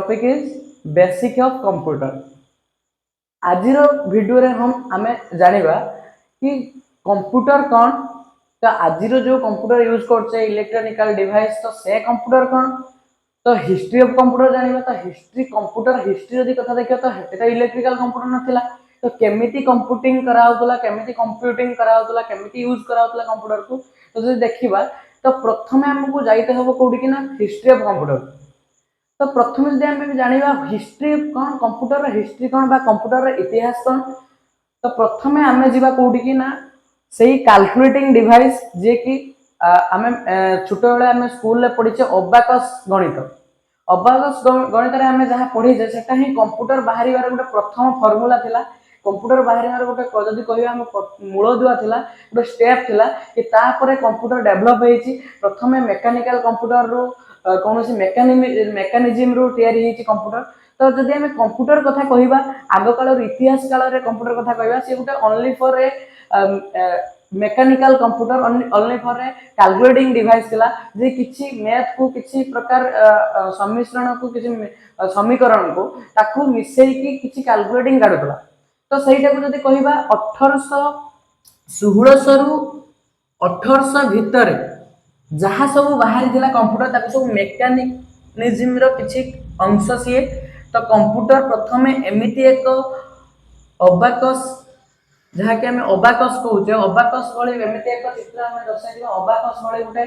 Topic is basic of computer. आज video रे हम आमे जानिबा कि कंप्यूटर कौन, तो आज जो कंप्यूटर यूज करछे इलेक्ट्रॉनिकल डिवाइस, तो से कंप्यूटर कौन, तो हिस्ट्री ऑफ कंप्यूटर जानिबा। तो हिस्ट्री कंप्यूटर हिस्ट्री जदी कथा देखियो तो हेटा इलेक्ट्रिकल कंप्यूटर नथिला, तो केमिति कंप्यूटिंग करा होतला, केमिति कंप्यूटिंग करा होतला, केमिति यूज करा होतला कंप्यूटर को। तो जदी देखिबा तो प्रथमे हमकु जाइते हबो कोडी कि ना हिस्ट्री ऑफ कंप्यूटर। तो प्रथम यदि आम जाना हिस्ट्री कौन, कंप्यूटर हिस्ट्री कौन बा कंप्यूटर इतिहास कौन, तो प्रथम आम जा कौटी कि ना से कैलकुलेटिंग डिवाइस जे कि आम छोट बेले आम स्कूल पढ़ीचे अबाकस गणित। अबाकस गणित आम जहाँ पढ़ीचे से कंप्यूटर बाहर गोटे प्रथम फर्मूला थिला। कंप्यूटर बाहर गोटे जदि कह मूलदुआ थिला, गोटे स्टेप थिला कि तापर कंप्यूटर डेभलप होईची। प्रथम मेकानिकल कंप्यूटर रु कौन मेकानिजम रु तैयारी होईची कंप्यूटर। तो जदि आम कंप्यूटर कथा कहबा आग काल इतिहास काल रे कंप्यूटर कथा कहबा से गोटे only for a mechanical computer, only for a calculating device थिला जे किछि मैथ को किछि प्रकार सम्मिश्रण को किछि समीकरण को ताकू मिसेई की किछि कैलकुलेटिंग काढुतला। तो सेटा को जदि कहबा 1600 रु 1800 भितर जहाँ सब बाहरी थिला कंप्यूटर ताकू सब मेकानिज्म रो किछि अंश सीए। तो कंप्यूटर प्रथमे एमिति एक अबाकस जहाँ कि आम अबाकस कहूचे, अबाकस भली एमिति एक चित्र आम दर्शाई अबाकस भली गोटे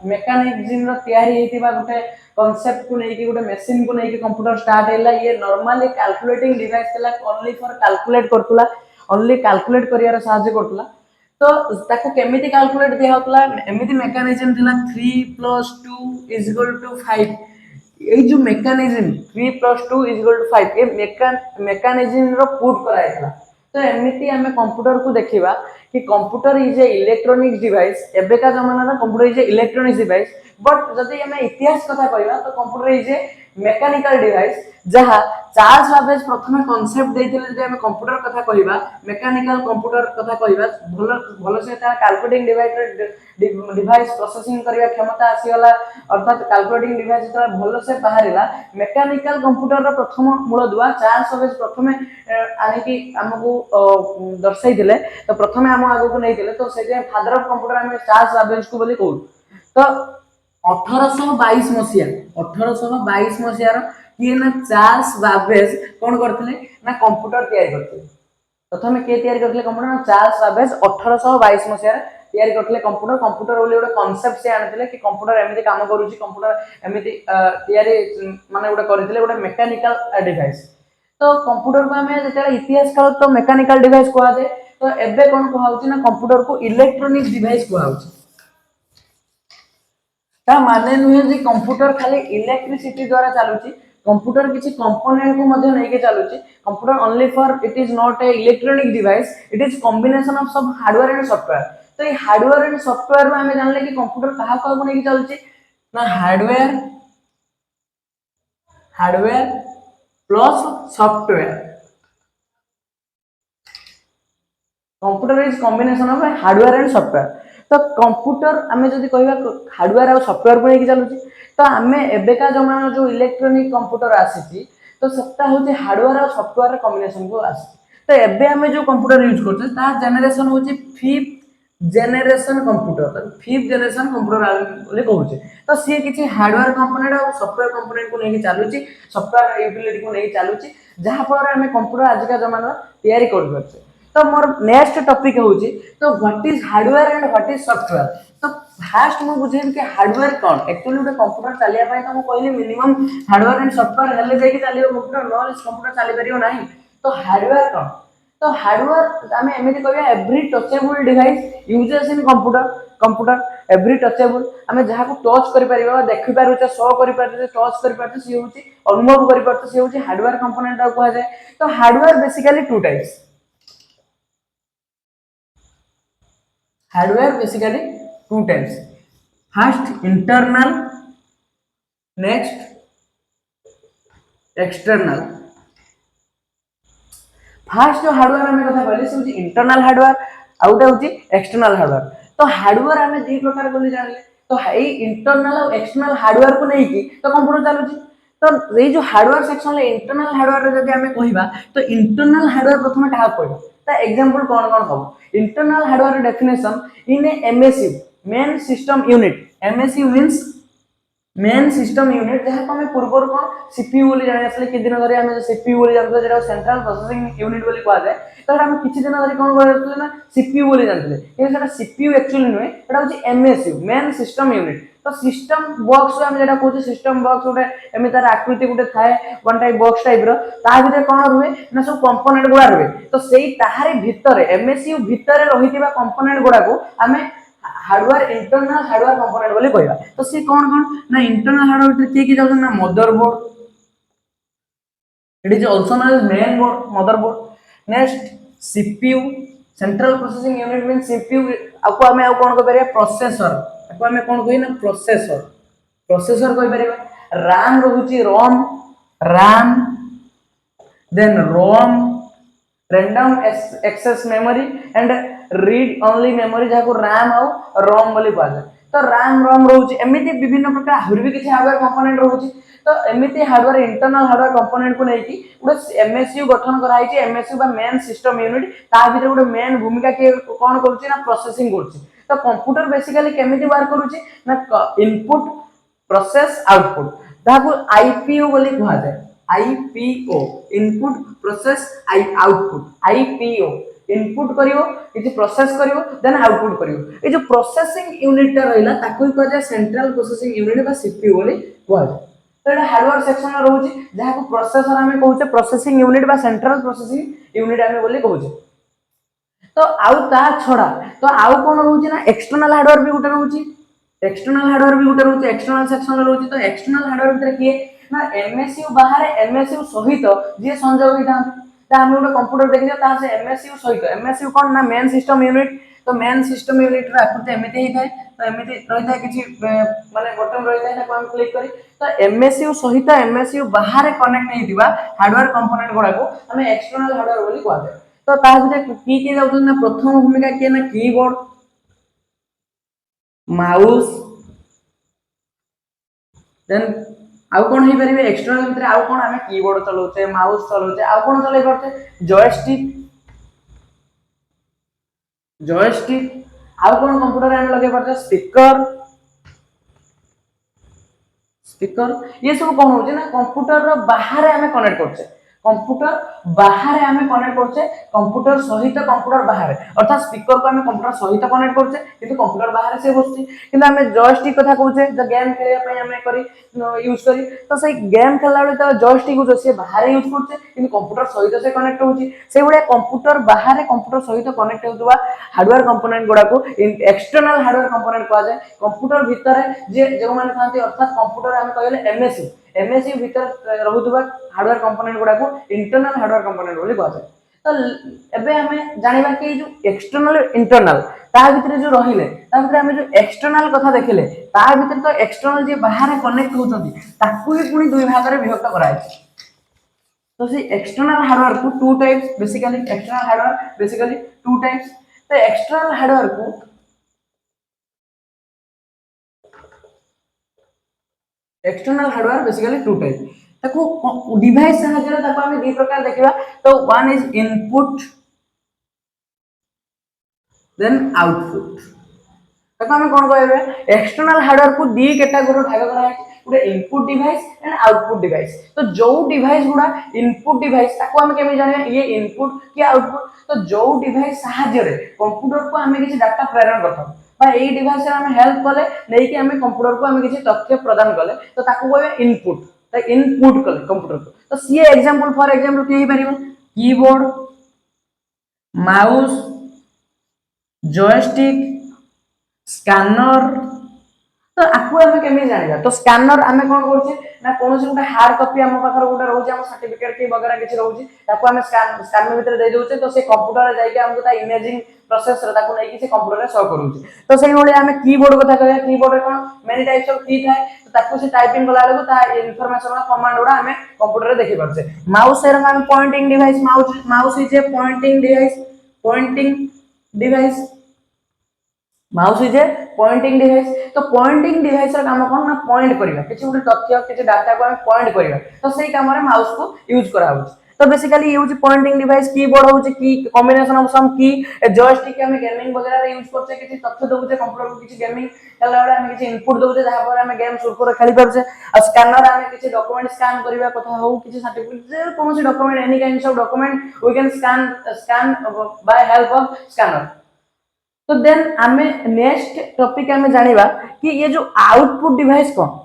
मेकानिज्म रो तैयारी हेतिबा गोटे कांसेप्ट को लेके गोटे मशीन को लेके कंप्यूटर स्टार्ट हैला। ये नॉर्मली कैलकुलेटिंग डिवाइस थिला, ओनली फॉर कैलकुलेट करतुला, ओनली कैलकुलेट करियार सहायता करतुला। तो ताको केमिति कैलकुलेट दिया होतला, एमिति मेकानिज्म थिला 3 + 2 = 5। ये जो मेकानिज्म 3 + 2 = 5 ये मेकानिज्म रो पुट कराइतला। तो एमिति आमे कंप्यूटर को देखिबा कि computer is a electronic device. एबेका जमाना रे computer is a electronic device, but जदि आमे इतिहास कथा कहबा तो computer is a mechanical device जहाँ चार्ल्स बाबेज प्रथम कांसेप्ट देथिले। जदि आमे कंप्यूटर कथा कहबा, मेकानिकल कंप्यूटर कथा कहबा, भलो से ता कैलकुलेटिंग डिवाइस प्रोसेसिंग करिया क्षमता आसीगला, अर्थात कैलकुलेटिंग डिवाइस जतरा भलो से बाहरिला। मेकानिकल कंप्यूटर रो प्रथम मूलदुआ चार्ल्स बाबेज प्रथमे आनिकी हमकु दर्शाई दिले। तो प्रथमे हम आगो को नै दिले, तो से फादर ऑफ कंप्यूटर हम चार्ल्स बाबेज को बोली कहू। तो 1822 मसिया 1822 मसिया किए ना चार्ल्स बाबेज कौन करथिले ना कंप्यूटर तैयारी करथिले। प्रथमे के तैयारी करथिले कंप्यूटर ना चार्ल्स बाबेज 1822 मसिया तैयारी करथिले कंप्यूटर। कंप्यूटर बोली गोटे कांसेप्ट से आनिथिले कि कंप्यूटर एमिति काम करूची, कंप्यूटर एमिति तैयारी माने गोटे करथिले गोटे मेकानिकल डिवाइस। तो कंप्यूटर को हमें जेते इतिहास काल तो मेकानिकल डिवाइस कहआ जाए, तो एबे कोन कहउची ना कंप्यूटर को इलेक्ट्रॉनिक डिवाइस कहउची। ता माने नुहे जे कंप्यूटर खाली इलेक्ट्रिसिटी द्वारा चलुची, कंप्यूटर किसी कंपोनेंट को मध्य नहीं के चलुची। Computer only for it is not a electronic device, it is combination of सब हार्डवेयर एंड सॉफ्टवेयर। तो ये हार्डवेयर एंड सॉफ्टवेयर में हमें जानले कि कंप्यूटर कहा को नहीं के चलुची ना hardware plus software. Computer is combination of hardware and software. तो कंप्यूटर आमे जदि कहबा हार्डवेयर और सॉफ्टवेयर को लेके चलुची, तो आमे एबेका जमाना जो इलेक्ट्रॉनिक कंप्यूटर आसीची तो सत्ता होची हार्डवेयर और सॉफ्टवेयर कॉम्बिनेशन को आसी। तो एबे आमे जो कंप्यूटर यूज करछे ता जनरेशन होची 5th जनरेशन कंप्यूटर। तो 5th जनरेशन कंप्यूटर बोले कहूचे। तो सी किछि हार्डवेयर कंपोनेंट और सॉफ्टवेयर कंपोनेंट को लेके चलुची, सॉफ्टवेयर यूटिलिटी को लेके चलुची, जहां पर आमे कंप्यूटर आजिका जमाना तैयारी कर परछे। तो मोर नेक्स्ट टॉपिक होची तो what is hardware and what is software. तो फास्ट मु बुझेन कि हार्डवेयर कौन, एक्चुअली गोटे कंप्यूटर चलिया पाए तो मु कहली मिनिमम हार्डवेयर एंड सॉफ्टवेयर हेले जाई कि चलियो कंप्यूटर, नॉलेज कंप्यूटर चली परियो नाही। तो हार्डवेयर कौन, तो हार्डवेयर आमे एमिति कहबा एवरी टचेबल डिवाइस यूजेस इन कंप्यूटर एवरी टचेबल आमे जहा को टच करि परिबा, देखि पारुचे, शो करि पारुचे, टच करि पारुचे, सी होची अनुभव करि पारुचे, सी होची हार्डवेयर कंपोनेंट आ कहा जाय। तो hardware basically two types, hardware basically two types, first internal, next external. First जो हार्डवेयर हमें कथा कहले से इंटरनल हार्डवेयर आउटा होची एक्सटर्नल हार्डवेयर। तो हार्डवेयर हमें दो प्रकार बोली जानले। तो हाई इंटरनल और एक्सटर्नल हार्डवेयर को नहीं की तो कंप्यूटर चलुची। तो ये जो हार्डवेयर सेक्शन इंटरनल हार्डवेयर जब आम कहवा तो इंटरनल हार्डवेयर प्रथम क्या कहवा ता एग्जांपल कौन कौन हम internal hardware definition in A MSU main system unit MSU means main system unit जहाँ को हमें पूर्व कौन सीपीयू बोली जाने आसले कि दिन धरी आम सीपीयू बोली जानते जेटा सेंट्रल प्रोसेसिंग यूनिट बोली कहा जाए तो आम किछि दिन धरी कौन करते ना सीपीयू बोली जानते कि सेटा सीपीयू एक्चुअली नुहे एटा होची एमएसयू मेन सिस्टम यूनिट तो सिस्टम बॉक्स आम जेटा कहू सिस्टम बॉक्स गोटे एमि तार आकृति गोटे थाए वन टाइप बॉक्स टाइप रो ता भितर कोन रुहे ना सब कंपोनेंट गुडा रुहे तो सेही ताहारी भितर एमएसयू भितर रहितिबा कंपोनेंट गुडा को आमे हार्डवेयर इंटरनल हार्डवेयर कंपोनेंट बोली कहबा तो सी कौन कौन ना इंटरनल हार्डवेयर भीतर के जाउछन ना motherboard it is also known as main board motherboard next CPU central processing unit mean CPU आपको हमें आउ कोन को परिया प्रोसेसर आपको हमें कोन कहि ना प्रोसेसर प्रोसेसर कहि परिबा रैम रहउची ROM RAM then ROM random access memory and read only memory जहाँ रैम आउ रोम बोली कहा जाए तो रैम रोम रोचे एमती विभिन्न प्रकार आहरी भी किसी हार्डवेयर कंपोनेंट रोचे तो एमती हार्डवेयर इंटरनल हार्डवेयर कंपोनेंट को लेकिन गोटे एमएसयू गठन कराई एमएसयू बा मेन सिस्टम यूनिट ता भीतर गोटे मेन भूमिका किए कौन करुच्ची ना प्रोसेसिंग करुच्ची तो कंप्यूटर बेसिकली केमिति वर्क करुच्ची ना इनपुट प्रोसेस आउटपुट ताको आईपीओ बोली कहा जाए IPO input process output IPO input करिवो किछि प्रोसेस करिवो देन आउटपुट करिवो ए जो प्रोसेसिंग यूनिट टा रहिला ताको ही कहा सेंट्रल प्रोसेसिंग यूनिट बा सीपीयू बोली कहा जाय तो एटा हार्डवेयर सेक्शन में रहउची जहा को प्रोसेसर हमें कहउचे प्रोसेसिंग यूनिट बा सेंट्रल प्रोसेसिंग यूनिट हमें बोली कहउचे तो आउ ता छडा तो आउ कोन रहउची ना एक्सटर्नल हार्डवेयर भी गुटे रहउची एक्सटर्नल हार्डवेयर भी गुटे रहउची एक्सटर्नल सेक्शन में रहउची तो एक्सटर्नल हार्डवेयर भीतर किए ना एमएसयू बाहर एमएसयू सहित जे संजोग होता हम गोटे कंप्यूटर देखिए ता से एमएसयू सहित एमएसयू कौन ना मेन सिस्टम यूनिट तो मेन सिस्टम यूनिट रा आकृति एमिति ही थाए तो एमिति रही थाए किछि माने बटन रही थाए ताको हम क्लिक करी तो एमएसयू सहित एमएसयू बाहर कनेक्ट हेतिबा हार्डवेयर कंपोनेंट गुडा को हमें एक्सटर्नल हार्डवेयर बोली कहै तो ता भितर की जाउछन ना प्रथम भूमिका के ना कीबोर्ड माउस देन आउ कोन ही परिबे एक्सटर्नल भीतर आउ कोन हमें कीबोर्ड चलाउचे माउस चलाउचे आउ कोन चलाई परते जॉयस्टिक आउ कोन कंप्यूटर हम लगे परते स्पीकर ये सब कोन होचे ना कंप्यूटर रो बाहर हमें कनेक्ट करछे कंप्यूटर बाहर हमें कनेक्ट करछे कंप्यूटर सहित कंप्यूटर बाहर अर्थात स्पीकर को हमें कंप्यूटर सहित कनेक्ट करछे किंतु कंप्यूटर बाहर से बसछि किंतु हमें जॉयस्टिक कथा कहउछे जो गेम खेले पय हमें करी यूज करी तो से गेम खेलला बेले तो जॉयस्टिक यूज से बाहर यूज करछे किंतु कंप्यूटर सहित से कनेक्ट होछि से बडे कंप्यूटर बाहर कंप्यूटर सहित कनेक्ट होतबा हार्डवेयर कंपोनेंट गुडा को एक्सटर्नल हार्डवेयर कंपोनेंट कहा जाय कंप्यूटर भीतर जे जो माने थांती अर्थात कंप्यूटर हम कहले एमएसयू एमएसयू भीतर रहउतबा हार्डवेयर कंपोनेंट गुडा को इंटरनल हार्डवेयर कंपोनेंट बोली कहा जाय तो एबे हमें जानिबा कि जो एक्सटर्नल इंटरनल ता भीतर जो रहिले ता भीतर हमें जो एक्सटर्नल कथा देखले ता भीतर तो एक्सटर्नल जे बाहर कनेक्ट होतंती ताकू ही पुनी दुई भाग रे विभक्त कराय तो से एक्सटर्नल हार्डवेयर को two types basically external hardware basically two types तो एक्सटर्नल हार्डवेयर को external hardware basically two type ताको डिवाइस सहायता ताको हम दो प्रकार देखिबा तो one is input then output ताको हम कोन कहबे एक्सटर्नल हार्डवेयर को दी कैटेगरी भाग करा है गोटे input device and output device तो जो डिवाइस गुडा इनपुट डिवाइस ताको हम केमे जाने ये इनपुट कि आउटपुट तो जो डिवाइस सहायता रे कंप्यूटर को हमें किसी डाटा प्रेरण करथम ए डिवाइस हम हेल्प कले नहीं कि हमें कंप्यूटर को हमें किसी तथ्य प्रदान कले तो ताको कहबे इनपुट तो इनपुट कले कंप्यूटर को तो सी एग्जांपल फॉर एग्जांपल के परिबो कीबोर्ड माउस जॉयस्टिक स्कैनर तो आपको हमें केमे जानिबा तो स्कैनर हमें कोन करछे ना कोनोसी गोटे हार्ड कॉपी हम पाखर गोटे रहउछ हम सर्टिफिकेट की वगैरह किछि रहउछ ताको हमें स्कैनर भीतर दे दोछे तो से कंप्यूटर रे जाई के हमको ता इमेजिंग प्रोसेस रे ताको नै कि से कंप्यूटर रे शो करूछ तो सेही होले हमें कीबोर्ड कथा कहया कीबोर्ड रे कोन मेनी टाइप्स ऑफ की थाए तो ताको से टाइपिंग कला लेको ता इंफॉर्मेशन वा कमांड उडा हमें कंप्यूटर रे देखि परछे माउस रे हम pointing device mouse is a pointing device mouse is a pointing device तो पॉइंटिंग डिवाइस रा काम कोन ना पॉइंट करबा किछि गुटे तथ्य किछि डाटा को हम पॉइंट करबा तो सेही काम रे माउस को यूज करा होछ तो बेसिकली ये होची पॉइंटिंग डिवाइस कीबोर्ड होची की कॉम्बिनेशन ऑफ सम की जॉयस्टिक हम गेमिंग वगैरह रे यूज करछे किछि तथ्य दोउछे कंप्यूटर को किछि गेमिंग कला हम किछि इनपुट दोउछे जहा पर हम गेम सुरपुर खेली परछे आ स्कैनर हम किछि डॉक्यूमेंट स्कैन करबा कथा हो किछि सर्टिफिकेट जे कोनोसी document any kind of document we can scan by help of scanner तो देन आमे नेक्स्ट टॉपिक आमे जानिबा कि ये जो आउटपुट डिवाइस कोन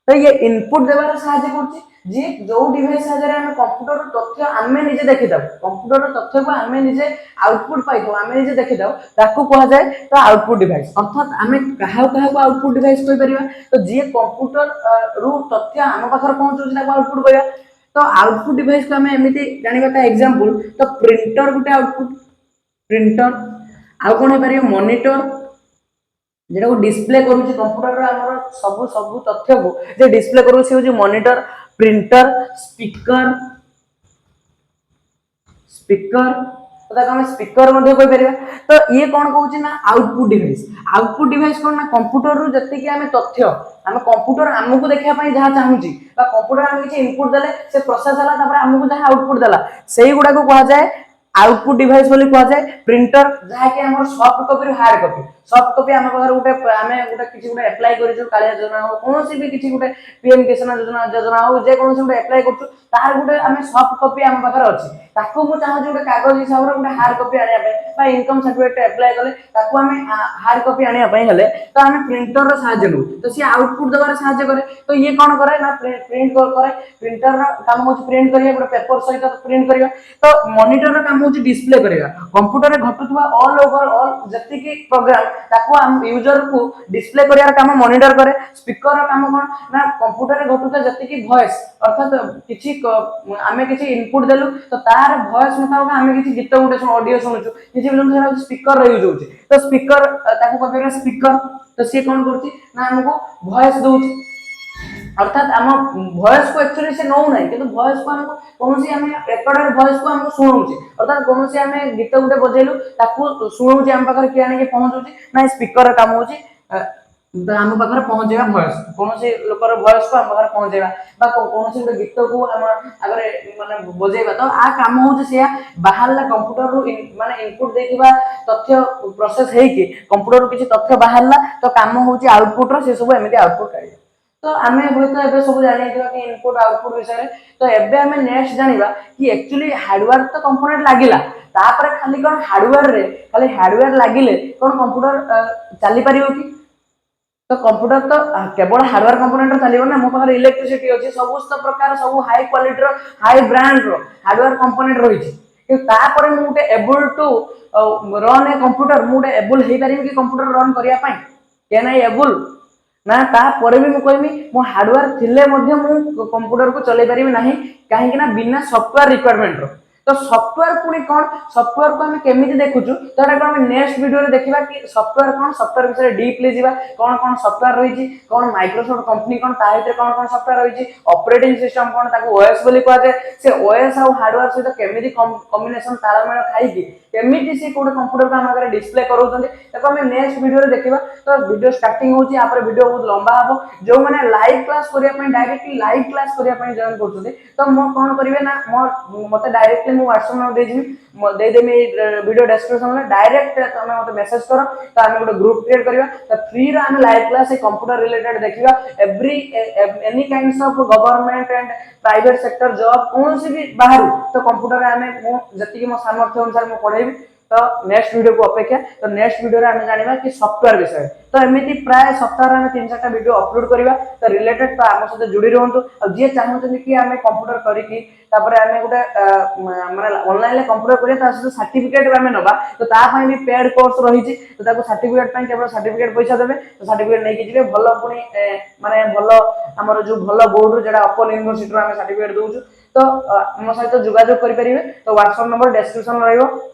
तो ये इनपुट देबार सहायता करछि जे जो डिवाइस सहायता रे हम कंप्यूटर तथ्य आमे निजे देखि दब कंप्यूटर तथ्य को आमे निजे आउटपुट पाइ दो आमे निजे देखि दब ताकू कहा जाय तो आउटपुट डिवाइस अर्थात आमे कहा को आउटपुट डिवाइस कहि परिबा तो जे कंप्यूटर रु तथ्य हम पाखर पहुंचो ताको आउटपुट कहया तो आउटपुट डिवाइस को आमे एमिति जानिबा ता एग्जांपल तो प्रिंटर गुटे आउटपुट प्रिंटर आउ कोन हे परियो मॉनिटर जेटा को डिस्प्ले करूची कंप्यूटर रा हमर सब सब तथ्य को जे डिस्प्ले करू से होची मॉनिटर प्रिंटर स्पीकर स्पीकर तो हम स्पीकर मध्ये कोइ परिबा तो ये कोन कहूची ना आउटपुट डिवाइस कोन ना कंप्यूटर रु जति कि हमें तथ्य हम कंप्यूटर हमकु देखिया पई जहा चाहूची बा कंप्यूटर हम किछि इनपुट देले से प्रोसेस हला तापर हमकु जहा आउटपुट देला सेही गुडा को कहा जाय आउटपुट डिवाइस बोली कहा जाए प्रिंटर जहा कि हमर सॉफ्ट कॉपी रो हार्ड कॉपी हम पाखर गुटे हमें गुटे किछि गुटे अप्लाई करि जो कालिया योजना हो कोनोसी भी किछि गुटे पीएम किसान योजना हो जे कोनोसी गुटे अप्लाई करछु तार गुटे हमें सॉफ्ट कॉपी हम पाखर अछि ताको मु चाहू गुटे कागज हिसाब रे गुटे हार्ड कॉपी आनिया पे बा इनकम सर्टिफिकेट अप्लाई करले ताको हमें हार्ड कॉपी आनिया पे हेले तो हमें प्रिंटर रो सहायता नु तो सी आउटपुट देबार सहायता करे तो ये कोन करे ना प्रिंट करे प्रिंटर रो काम होची प्रिंट करिया गुटे पेपर सहित प्रिंट करिया तो मॉनिटर रो काम होची डिस्प्ले करिया कंप्यूटर रे घटुवा ऑल ओवर ऑल जति की प्रोग्राम ताको हम यूजर को डिस्प्ले करिया काम मॉनिटर करे स्पीकर रो काम कोन ना कंप्यूटर रे घटुवा जति की वॉइस अर्थात किछि हमें किछि इनपुट देलु तो तार वॉइस मुताबिक हमें किछि गीत गुटे सुन ऑडियो सुनुछु किछि बिलम स्पीकर रे यूज होछि तो स्पीकर ताको कहबे स्पीकर तो से कोन करछि ना हमको वॉइस दोछि अर्थात हम वॉइस को एक्चुअली से नो नाही किंतु वॉइस को हमको कोनोसी हम रेकॉर्डेड वॉइस को हमको सुनुछि अर्थात कोनोसी हम गीत गुटे बजेलु ताको सुनुछि हम पाखर कि आने के पहुंचुछि ना स्पीकर रे काम होछि हम पाखर पहुंचेगा वॉइस कोनोसी लोकर वॉइस को हम पाखर पहुंचेगा बा कोनोसी गुटे गीत को हम अगर माने बजेबा तो आ काम होछि से बाहरला कंप्यूटर रु माने इनपुट देथिबा तथ्य प्रोसेस हेइ कि कंप्यूटर रु किछि तथ्य बाहरला तो काम होछि आउटपुट रो से सब एमिति आउटपुट आइ तो आमे होय तो एबे सब जानि दिबा कि इनपुट आउटपुट विषय तो एबे आमे नेक्स्ट जानिबा कि एक्चुअली हार्डवेयर तो कंपोनेंट लागिला तापर खाली कोन हार्डवेयर रे खाली हार्डवेयर लागिले कोन कंप्यूटर चली परियो कि तो कंप्यूटर तो केवल हार्डवेयर कंपोनेंट चलियो ना मो पाखर इलेक्ट्रिसिटी अछि सबस्त प्रकार सब हाई क्वालिटी रो हाई ब्रांड रो हार्डवेयर कंपोनेंट रहिछि कि तापर मु गुटे able to run a computer मु गुटे एबल हेइ पारिबि कि कंप्यूटर रन करिया पई के नै एबल ना ता परे भी मु कहबी मो हार्डवेयर थिले मध्ये मु कंप्यूटर को चलै परिबि नाही काहे कि ना बिना सॉफ्टवेयर रिक्वायरमेंट रो तो सॉफ्टवेयर पुनी कोन सॉफ्टवेयर को हम केमिति देखुछु तो एटा हम नेक्स्ट वीडियो रे देखिबा कि सॉफ्टवेयर कोन सॉफ्टवेयर विषय डीपली जीवा कोन कोन सॉफ्टवेयर रहिछि कोन माइक्रोसॉफ्ट कंपनी कोन ताहिते कोन सॉफ्टवेयर रहिछि ऑपरेटिंग सिस्टम कोन ताको ओएस बोली कहै छै से ओएस आ हार्डवेयर सहित केमिति कॉम्बिनेशन तारमेल खाइ कि केमिति से कोन कंप्यूटर को हम अगर डिस्प्ले करूछन ताको हम नेक्स्ट वीडियो रे देखिबा तो वीडियो स्टार्टिंग होछि या पर वीडियो बहुत लंबा हबो जो माने लाइव क्लास करिया पई डायरेक्टली लाइव क्लास करिया पई जॉइन करछथि तो मो कोन करिवे ना मो मते डायरेक्टली मु व्हाट्सएप नंबर दे दिमी दे देमी वीडियो डिस्क्रिप्शन में डायरेक्ट तमे मते मैसेज करो तो हम गोटे ग्रुप क्रिएट करबा तो फ्री रे हम लाइव क्लास ए कंप्यूटर रिलेटेड देखिबा every any kinds of government and private sector job कौन सी भी बाहर तो कंप्यूटर रे हम जति कि मो सामर्थ्य अनुसार मो पढेबी तो नेक्स्ट वीडियो को अपेक्षा तो नेक्स्ट वीडियो रे हम जानिबा कि सॉफ्टवेयर विषय तो एमिति प्राय सप्ताह रे 3-4 वीडियो अपलोड करबा तो रिलेटेड तो हम साथे जुड़ी रहंतु और जे चाहउछन कि हमें कंप्यूटर करी कि तापर हमें गुटे माने ऑनलाइन ले कंप्यूटर करिया ता से सर्टिफिकेट हमें नबा तो ता पई भी पेड कोर्स रहिछि तो ताको सर्टिफिकेट पई केवल सर्टिफिकेट पैसा देबे तो सर्टिफिकेट नै कि जिवे भलो पुनी माने भलो हमर जो भलो बोर्ड रो जेडा ओपन यूनिवर्सिटी रो हमें सर्टिफिकेट दोछु तो हम सहित जोगाजोग करि परिबे तो व्हाट्सएप नंबर डिस्क्रिप्शन रहइबो।